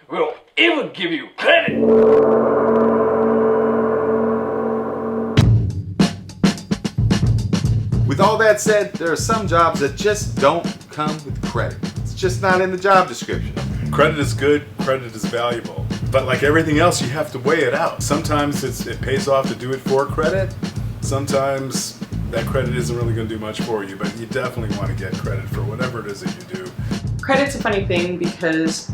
will ever give you credit. With all that said, there are some jobs that just don't come with credit. It's just not in the job description. Credit is good, credit is valuable. But like everything else, you have to weigh it out. Sometimes it pays off to do it for credit. Sometimes that credit isn't really going to do much for you, but you definitely want to get credit for whatever it is that you do. Credit's a funny thing because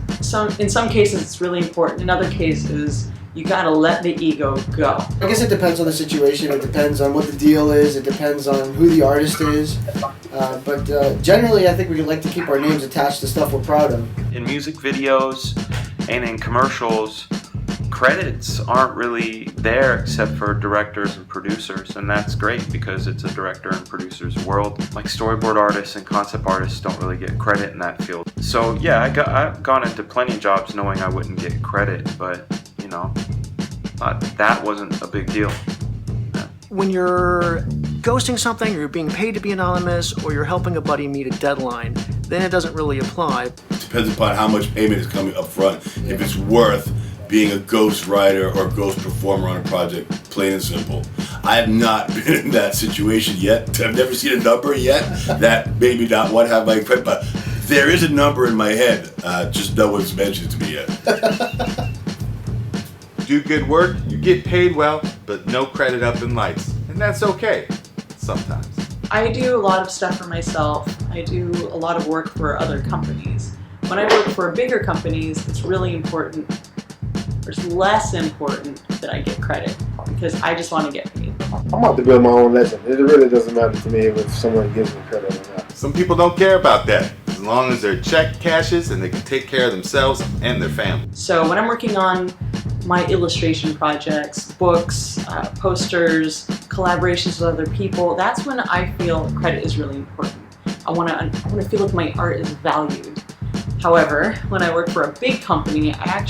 in some cases it's really important. In other cases, you gotta let the ego go. I guess it depends on the situation. It depends on what the deal is. It depends on who the artist is. But generally, I think we like to keep our names attached to stuff we're proud of. In music videos and in commercials, credits aren't really there except for directors and producers, and that's great because it's a director and producer's world. Like storyboard artists and concept artists don't really get credit in that field. So yeah, I've gone into plenty of jobs knowing I wouldn't get credit, but you know, that wasn't a big deal. Yeah. When you're ghosting something, or you're being paid to be anonymous, or you're helping a buddy meet a deadline, then it doesn't really apply. It depends upon how much payment is coming up front. If it's worth being a ghost writer or ghost performer on a project, plain and simple. I have not been in that situation yet. I've never seen a number yet that made me not want to have my credit, but there is a number in my head, just no one's mentioned it to me yet. Do good work, you get paid well, but no credit up in lights. And that's okay, sometimes. I do a lot of stuff for myself. I do a lot of work for other companies. When I work for bigger companies, it's really important, or it's less important that I get credit because I just want to get paid. I'm about to build my own legend. It really doesn't matter to me if someone gives me credit or not. Some people don't care about that, as long as their check cashes and they can take care of themselves and their family. So when I'm working on my illustration projects, books, posters, collaborations with other people, that's when I feel credit is really important. I want to feel like my art is valued. However, when I work for a big company, I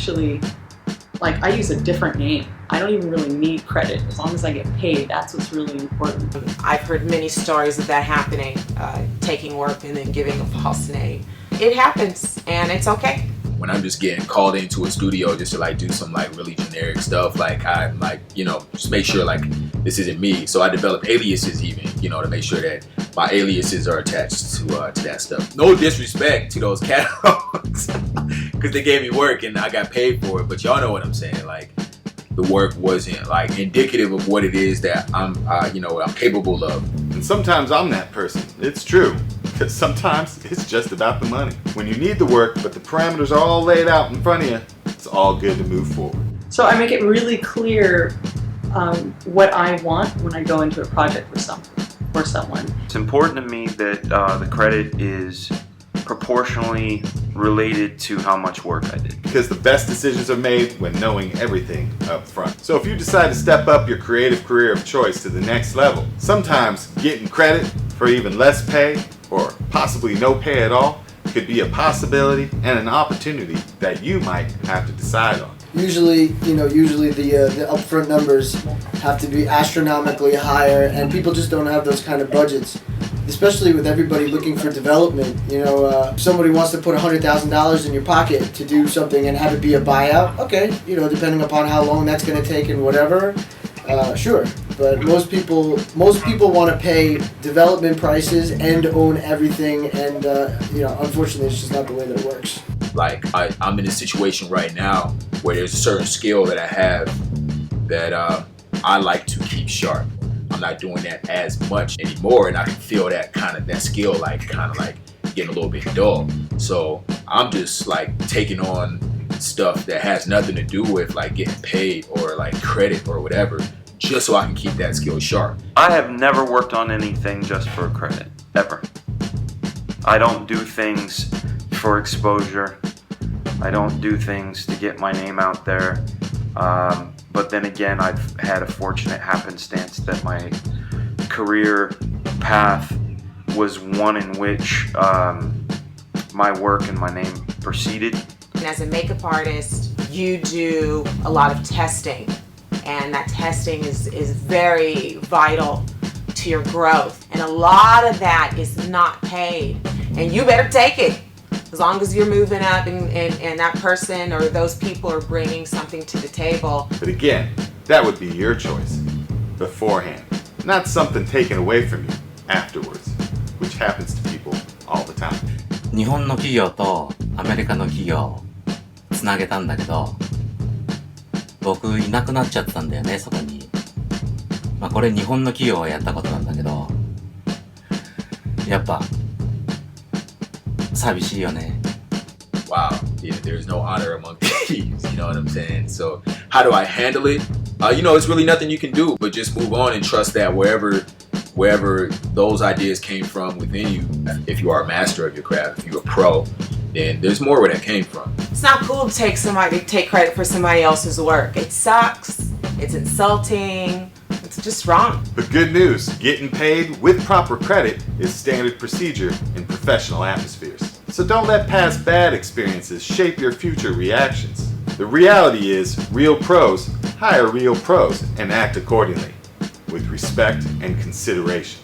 use a different name. I don't even really need credit. As long as I get paid, that's what's really important. I've heard many stories of that happening, taking work and then giving a false name. It happens, and it's okay. When I'm just getting called into a studio just to do some really generic stuff, I'm just make sure this isn't me. So I develop aliases even, to make sure that my aliases are attached to that stuff. No disrespect to those catalogs, because they gave me work and I got paid for it. But y'all know what I'm saying. The work wasn't indicative of what it is that I'm capable of. And sometimes I'm that person. It's true. Because sometimes it's just about the money. When you need the work, but the parameters are all laid out in front of you, it's all good to move forward. So I make it really clear what I want when I go into a project for someone. It's important to me that the credit is proportionally related to how much work I did. Because the best decisions are made when knowing everything up front. So if you decide to step up your creative career of choice to the next level, sometimes getting credit for even less pay or possibly no pay at all could be a possibility and an opportunity that you might have to decide on. Usually the upfront numbers have to be astronomically higher, and people just don't have those kind of budgets. Especially with everybody looking for development. If somebody wants to put $100,000 in your pocket to do something and have it be a buyout, okay, depending upon how long that's going to take and whatever, sure. But most people want to pay development prices and own everything, and unfortunately, it's just not the way that it works. I'm in a situation right now where there's a certain skill that I have that I like to keep sharp. I'm not doing that as much anymore, and I can feel that skill getting a little bit dull. So I'm just taking on stuff that has nothing to do with getting paid or credit or whatever, just so I can keep that skill sharp. I have never worked on anything just for credit, ever. I don't do things for exposure. I don't do things to get my name out there. But then again, I've had a fortunate happenstance that my career path was one in which my work and my name proceeded. As a makeup artist, you do a lot of testing, and that testing is very vital to your growth. And a lot of that is not paid, and you better take it. As long as you're moving up and that person or those people are bringing something to the table. But again, that would be your choice beforehand, not something taken away from you afterwards, which happens to people all the time. 日本の企業とアメリカの企業をつなげたんだけど、僕いなくなっちゃってたんだよね、そこに。まあこれ日本の企業はやったことなんだけど、やっぱ寂しいよね。 Wow, yeah, there's no honor among thieves, you know what I'm saying? So how do I handle it? It's really nothing you can do but just move on and trust that wherever those ideas came from within you, if you are a master of your craft, if you're a pro, then there's more where that came from. It's not cool to take credit for somebody else's work. It sucks. It's insulting. It's just wrong. But good news, getting paid with proper credit is standard procedure in professional atmospheres. So don't let past bad experiences shape your future reactions. The reality is, real pros hire real pros and act accordingly, with respect and consideration.